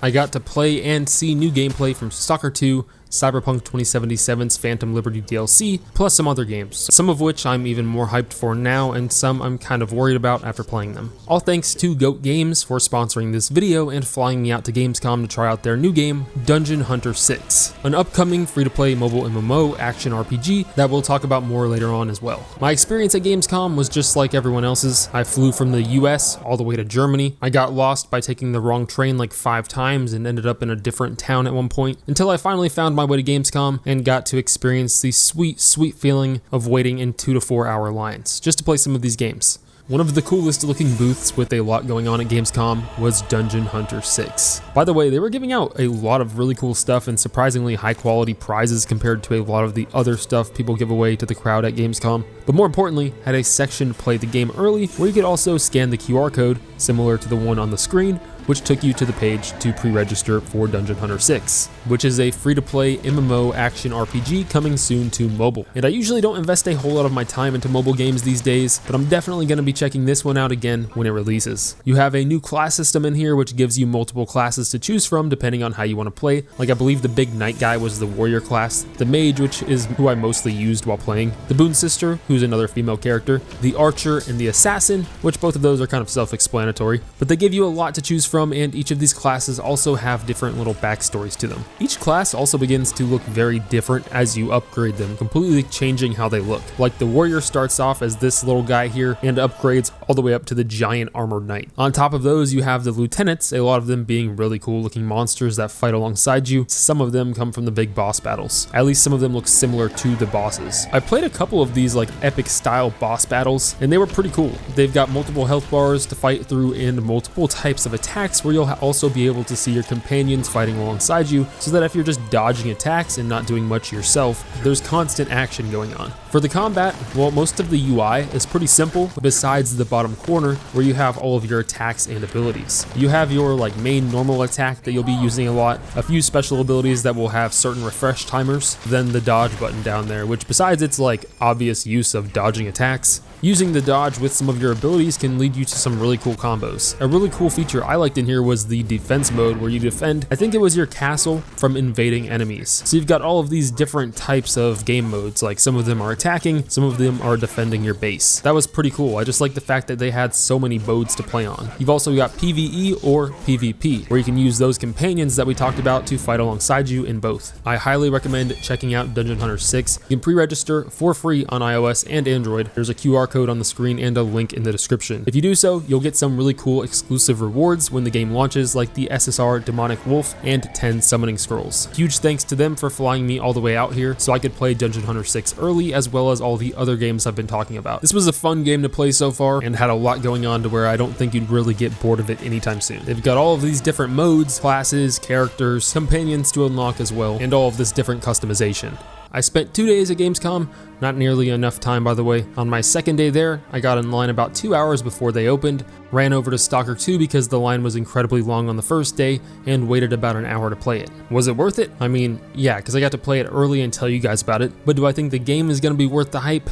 I got to play and see new gameplay from Stalker 2, Cyberpunk 2077's Phantom Liberty DLC, plus some other games, some of which I'm even more hyped for now and some I'm kind of worried about after playing them. All thanks to Goat Games for sponsoring this video and flying me out to Gamescom to try out their new game, Dungeon Hunter 6, an upcoming free-to-play mobile MMO action RPG that we'll talk about more later on as well. My experience at Gamescom was just like everyone else's. I flew from the US all the way to Germany. I got lost by taking the wrong train like 5 times and ended up in a different town at one point, until I finally found my way to Gamescom and got to experience the sweet feeling of waiting in 2 to 4 hour lines just to play some of these games. One of the coolest looking booths with a lot going on at Gamescom was Dungeon Hunter 6. By the way, they were giving out a lot of really cool stuff and surprisingly high quality prizes compared to a lot of the other stuff people give away to the crowd at Gamescom, but more importantly, had a section to play the game early where you could also scan the QR code, similar to the one on the screen, which took you to the page to pre-register for Dungeon Hunter 6, which is a free-to-play MMO action RPG coming soon to mobile. And I usually don't invest a whole lot of my time into mobile games these days, but I'm definitely going to be checking this one out again when it releases. You have a new class system in here which gives you multiple classes to choose from depending on how you want to play. Like I believe the big knight guy was the warrior class, the mage, which is who I mostly used while playing, the boon sister, who's another female character, the archer, and the assassin, which both of those are kind of self-explanatory, but they give you a lot to choose from, and each of these classes also have different little backstories to them. Each class also begins to look very different as you upgrade them, completely changing how they look. Like the warrior starts off as this little guy here and upgrades all the way up to the giant armored knight. On top of those, you have the lieutenants, a lot of them being really cool looking monsters that fight alongside you. Some of them come from the big boss battles. At least some of them look similar to the bosses. I played a couple of these like epic style boss battles and they were pretty cool. They've got multiple health bars to fight through and multiple types of attacks where you'll also be able to see your companions fighting alongside you, so that if you're just dodging attacks and not doing much yourself, there's constant action going on. For the combat, well, most of the UI is pretty simple besides the bottom corner where you have all of your attacks and abilities. You have your like main normal attack that you'll be using a lot, a few special abilities that will have certain refresh timers, then the dodge button down there, which besides its like obvious use of dodging attacks, using the dodge with some of your abilities can lead you to some really cool combos. A really cool feature I liked in here was the defense mode where you defend, I think it was your castle, from invading enemies. So you've got all of these different types of game modes, like some of them are attacking, some of them are defending your base. That was pretty cool. I just like the fact that they had so many modes to play on. You've also got PvE or PvP, where you can use those companions that we talked about to fight alongside you in both. I highly recommend checking out Dungeon Hunter 6. You can pre-register for free on iOS and Android. There's a QR code on the screen and a link in the description. If you do so, you'll get some really cool exclusive rewards when the game launches, like the SSR Demonic Wolf and 10 summoning scrolls. Huge thanks to them for flying me all the way out here so I could play Dungeon Hunter 6 early, as well as all the other games I've been talking about. This was a fun game to play so far and had a lot going on to where I don't think you'd really get bored of it anytime soon. They've got all of these different modes, classes, characters, companions to unlock as well, and all of this different customization. I spent 2 days at Gamescom, not nearly enough time by the way. On my second day there, I got in line about 2 hours before they opened, ran over to Stalker 2 because the line was incredibly long on the first day, and waited about an hour to play it. Was it worth it? I mean, yeah, because I got to play it early and tell you guys about it, but do I think the game is going to be worth the hype?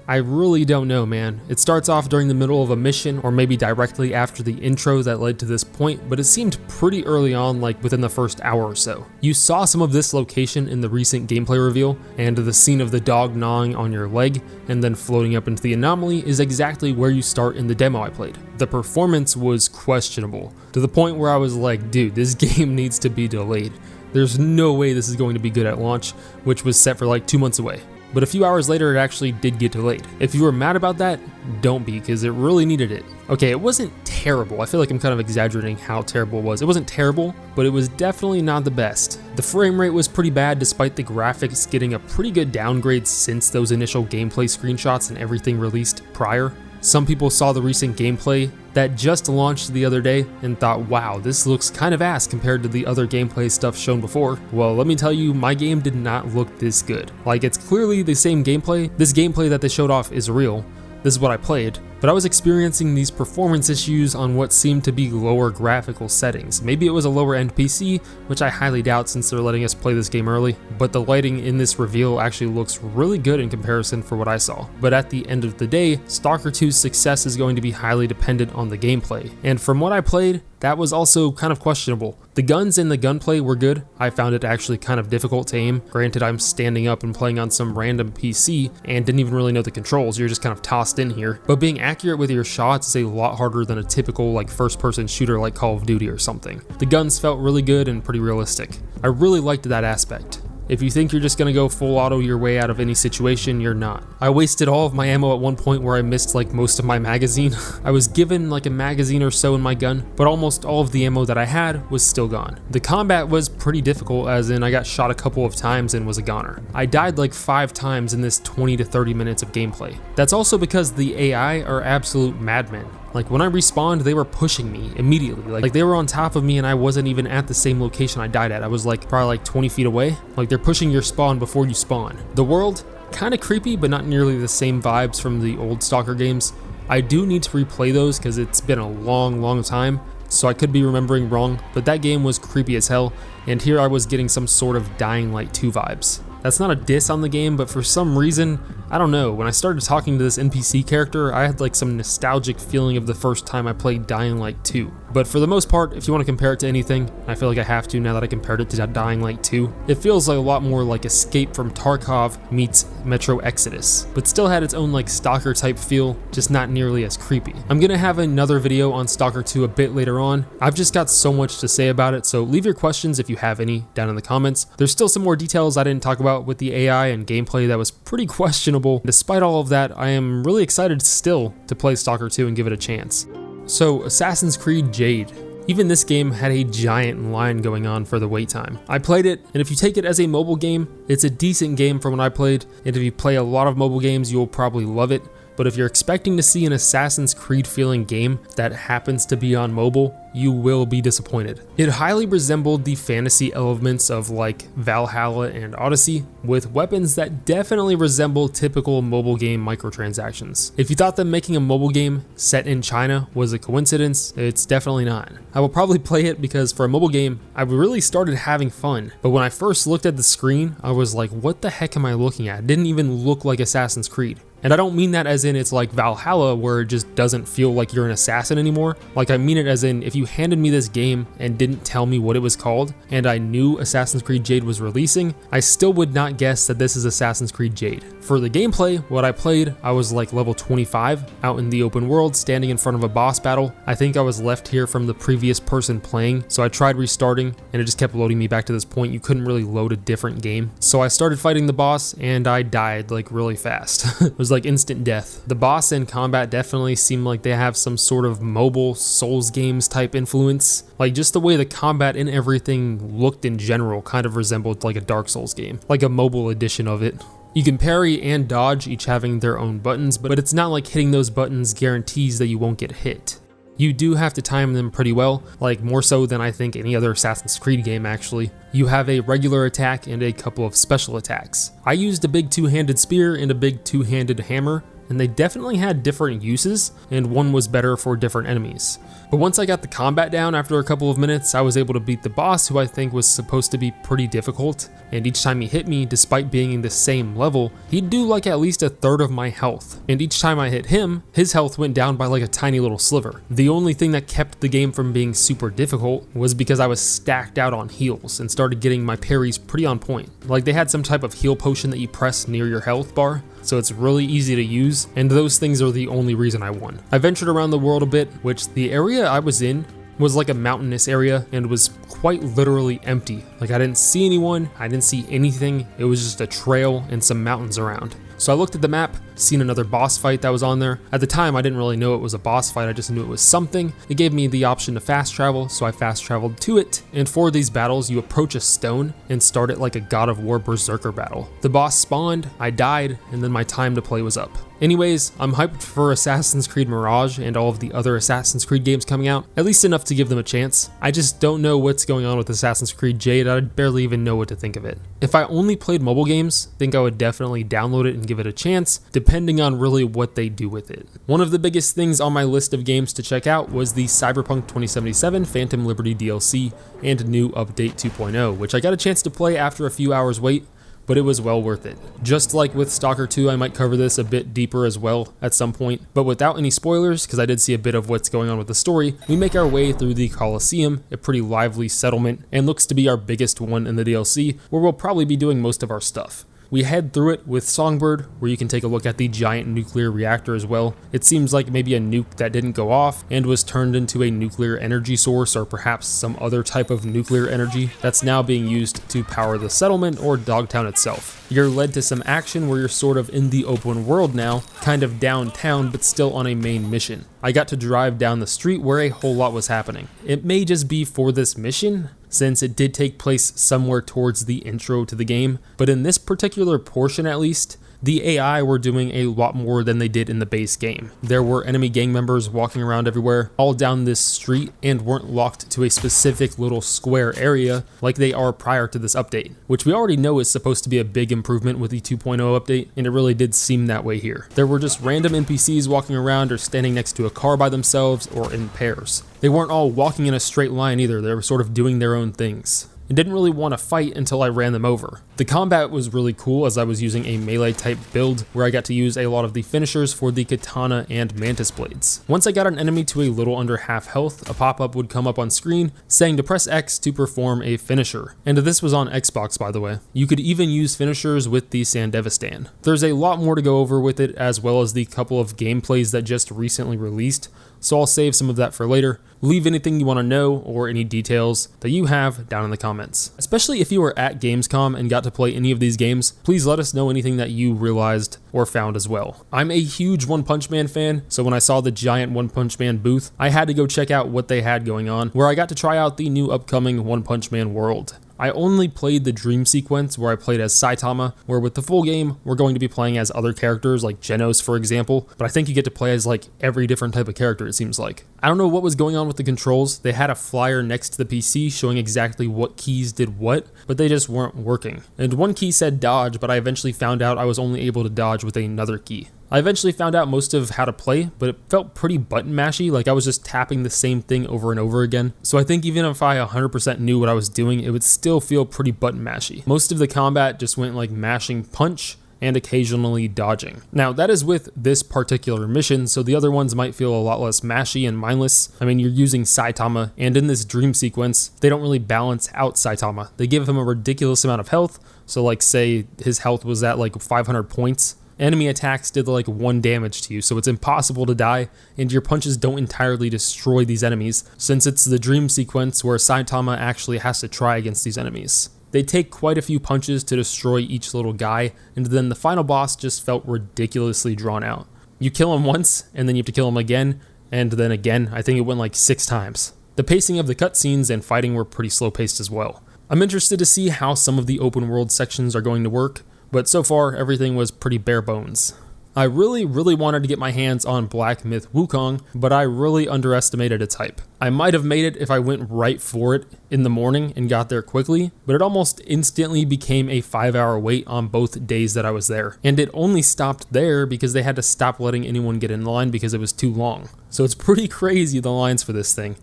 I really don't know, man. It starts off during the middle of a mission, or maybe directly after the intro that led to this point, but it seemed pretty early on, like within the first hour or so. You saw some of this location in the recent gameplay reveal, and the scene of the dog gnawing on your leg and then floating up into the anomaly is exactly where you start in the demo I played. The performance was questionable, to the point where I was like, dude, this game needs to be delayed. There's no way this is going to be good at launch, which was set for like 2 months away. But a few hours later, it actually did get delayed. If you were mad about that, don't be, because it really needed it. Okay, it wasn't terrible. I feel like I'm kind of exaggerating how terrible it was. It wasn't terrible, but it was definitely not the best. The frame rate was pretty bad despite the graphics getting a pretty good downgrade since those initial gameplay screenshots and everything released prior. Some people saw the recent gameplay that just launched the other day and thought, wow, this looks kind of ass compared to the other gameplay stuff shown before. Well, let me tell you, my game did not look this good. Like, it's clearly the same gameplay. This gameplay that they showed off is real. This is what I played, but I was experiencing these performance issues on what seemed to be lower graphical settings. Maybe it was a lower end PC, which I highly doubt since they're letting us play this game early, but the lighting in this reveal actually looks really good in comparison for what I saw. But at the end of the day, Stalker 2's success is going to be highly dependent on the gameplay, and from what I played, that was also kind of questionable. The guns and the gunplay were good. I found it actually kind of difficult to aim. Granted, I'm standing up and playing on some random PC and didn't even really know the controls. You're just kind of tossed in here. But being accurate with your shots is a lot harder than a typical like first-person shooter like Call of Duty or something. The guns felt really good and pretty realistic. I really liked that aspect. If you think you're just gonna go full auto your way out of any situation, you're not. I wasted all of my ammo at one point where I missed like most of my magazine. I was given like a magazine or so in my gun, but almost all of the ammo that I had was still gone. The combat was pretty difficult, as in I got shot a couple of times and was a goner. I died like 5 times in this 20 to 30 minutes of gameplay. That's also because the AI are absolute madmen. Like when I respawned, they were pushing me immediately. Like they were on top of me and I wasn't even at the same location I died at. I was like probably like 20 feet away. Like they're pushing your spawn before you spawn. The world, kind of creepy, but not nearly the same vibes from the old Stalker games. I do need to replay those because it's been a long time, so I could be remembering wrong, but that game was creepy as hell, and here I was getting some sort of Dying Light 2 vibes. That's not a diss on the game, but for some reason, I don't know, when I started talking to this NPC character, I had like some nostalgic feeling of the first time I played Dying Light 2. But for the most part, if you want to compare it to anything, I feel like I have to now that I compared it to Dying Light 2, it feels like a lot more like Escape from Tarkov meets Metro Exodus, but still had its own like Stalker type feel, just not nearly as creepy. I'm gonna have another video on Stalker 2 a bit later on. I've just got so much to say about it, so leave your questions if you have any down in the comments. There's still some more details I didn't talk about with the AI and gameplay that was pretty questionable. Despite all of that, I am really excited still to play Stalker 2 and give it a chance. So, Assassin's Creed Jade. Even this game had a giant line going on for the wait time. I played it, and if you take it as a mobile game, it's a decent game from what I played, and if you play a lot of mobile games, you'll probably love it. But if you're expecting to see an Assassin's Creed feeling game that happens to be on mobile, you will be disappointed. It highly resembled the fantasy elements of like Valhalla and Odyssey, with weapons that definitely resemble typical mobile game microtransactions. If you thought that making a mobile game set in China was a coincidence, it's definitely not. I will probably play it because for a mobile game, I really started having fun. But when I first looked at the screen, I was like, what the heck am I looking at? It didn't even look like Assassin's Creed. And I don't mean that as in it's like Valhalla where it just doesn't feel like you're an assassin anymore. Like I mean it as in if you handed me this game and didn't tell me what it was called and I knew Assassin's Creed Jade was releasing, I still would not guess that this is Assassin's Creed Jade. For the gameplay, what I played, I was like level 25 out in the open world standing in front of a boss battle. I think I was left here from the previous person playing, so I tried restarting and it just kept loading me back to this point. You couldn't really load a different game. So I started fighting the boss and I died like really fast. It was like instant death. The boss and combat definitely seem like they have some sort of mobile Souls games type influence. Like just the way the combat and everything looked in general kind of resembled like a Dark Souls game, like a mobile edition of it. You can parry and dodge, each having their own buttons, but it's not like hitting those buttons guarantees that you won't get hit. You do have to time them pretty well, like more so than I think any other Assassin's Creed game actually. You have a regular attack and a couple of special attacks. I used a big two-handed spear and a big two-handed hammer, and they definitely had different uses, and one was better for different enemies. But once I got the combat down after a couple of minutes, I was able to beat the boss, who I think was supposed to be pretty difficult, and each time he hit me, despite being in the same level, he'd do like at least a third of my health, and each time I hit him, his health went down by like a tiny little sliver. The only thing that kept the game from being super difficult was because I was stacked out on heals and started getting my parries pretty on point. Like they had some type of heal potion that you press near your health bar, so it's really easy to use, and those things are the only reason I won. I ventured around the world a bit, which the area I was in was like a mountainous area and was quite literally empty. Like I didn't see anyone, I didn't see anything, it was just a trail and some mountains around. So I looked at the map, seen another boss fight that was on there. At the time, I didn't really know it was a boss fight, I just knew it was something. It gave me the option to fast travel, so I fast traveled to it. And for these battles, you approach a stone and start it like a God of War Berserker battle. The boss spawned, I died, and then my time to play was up. Anyways, I'm hyped for Assassin's Creed Mirage and all of the other Assassin's Creed games coming out, at least enough to give them a chance. I just don't know what's going on with Assassin's Creed Jade, I barely even know what to think of it. If I only played mobile games, I think I would definitely download it and give it a chance, depending on really what they do with it. One of the biggest things on my list of games to check out was the Cyberpunk 2077 Phantom Liberty DLC and new update 2.0, which I got a chance to play after a few hours wait. but it was well worth it. Just like with Stalker 2, I might cover this a bit deeper as well at some point, but without any spoilers, because I did see a bit of what's going on with the story, we make our way through the Colosseum, a pretty lively settlement, and looks to be our biggest one in the DLC, where we'll probably be doing most of our stuff. We head through it with Songbird, where you can take a look at the giant nuclear reactor as well. It seems like maybe a nuke that didn't go off and was turned into a nuclear energy source, or perhaps some other type of nuclear energy that's now being used to power the settlement or Dogtown itself. You're led to some action where you're sort of in the open world now, kind of downtown, but still on a main mission. I got to drive down the street where a whole lot was happening. It may just be for this mission, since it did take place somewhere towards the intro to the game, but in this particular portion at least, the AI were doing a lot more than they did in the base game. There were enemy gang members walking around everywhere, all down this street, and weren't locked to a specific little square area like they are prior to this update, which we already know is supposed to be a big improvement with the 2.0 update, and it really did seem that way here. There were just random NPCs walking around or standing next to a car by themselves or in pairs. They weren't all walking in a straight line either, they were sort of doing their own things. And didn't really want to fight until I ran them over. The combat was really cool as I was using a melee type build where I got to use a lot of the finishers for the katana and mantis blades. Once I got an enemy to a little under half health, a pop-up would come up on screen saying to press X to perform a finisher. And this was on Xbox, by the way. You could even use finishers with the Sandevistan. There's a lot more to go over with it, as well as the couple of gameplays that just recently released, so I'll save some of that for later. Leave anything you want to know or any details that you have down in the comments. Especially if you were at Gamescom and got to play any of these games, please let us know anything that you realized or found as well. I'm a huge One Punch Man fan, so when I saw the giant One Punch Man booth, I had to go check out what they had going on, where I got to try out the new upcoming One Punch Man world. I only played the dream sequence where I played as Saitama, where with the full game, we're going to be playing as other characters like Genos, for example, but I think you get to play as like every different type of character, it seems like. I don't know what was going on with the controls. They had a flyer next to the PC showing exactly what keys did what, but they just weren't working. And one key said dodge, but I eventually found out I was only able to dodge with another key. I eventually found out most of how to play, but it felt pretty button mashy, like I was just tapping the same thing over and over again. So I think even if I 100% knew what I was doing, it would still feel pretty button mashy. Most of the combat just went like mashing punch and occasionally dodging. Now that is with this particular mission, so the other ones might feel a lot less mashy and mindless. I mean, you're using Saitama, and in this dream sequence, they don't really balance out Saitama. They give him a ridiculous amount of health, so like say his health was at like 500 points. Enemy attacks did like 1 damage to you, so it's impossible to die, and your punches don't entirely destroy these enemies, since it's the dream sequence where Saitama actually has to try against these enemies. They take quite a few punches to destroy each little guy, and then the final boss just felt ridiculously drawn out. You kill him once, and then you have to kill him again, and then again. I think it went like 6 times. The pacing of the cutscenes and fighting were pretty slow paced as well. I'm interested to see how some of the open world sections are going to work, but so far everything was pretty bare bones. I really wanted to get my hands on Black Myth Wukong, but I really underestimated its hype. I might have made it if I went right for it in the morning and got there quickly, but it almost instantly became a 5-hour wait on both days that I was there. And it only stopped there because they had to stop letting anyone get in line because it was too long. So it's pretty crazy, the lines for this thing.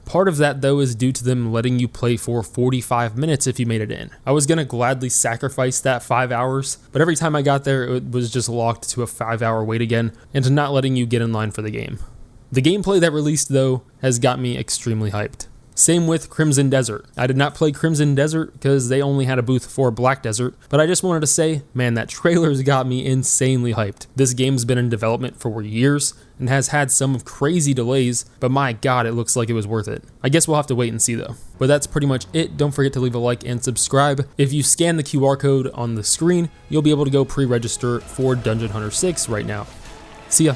Part of that though is due to them letting you play for 45 minutes if you made it in. I was gonna gladly sacrifice that 5 hours, but every time I got there it was just locked to a 5-hour wait again and not letting you get in line for the game. The gameplay that released though has got me extremely hyped. Same with Crimson Desert. I did not play Crimson Desert because they only had a booth for Black Desert, but I just wanted to say, man, that trailer's got me insanely hyped. This game's been in development for years and has had some crazy delays, but my god, it looks like it was worth it. I guess we'll have to wait and see though. But that's pretty much it. Don't forget to leave a like and subscribe. If you scan the QR code on the screen, you'll be able to go pre-register for Dungeon Hunter 6 right now. See ya.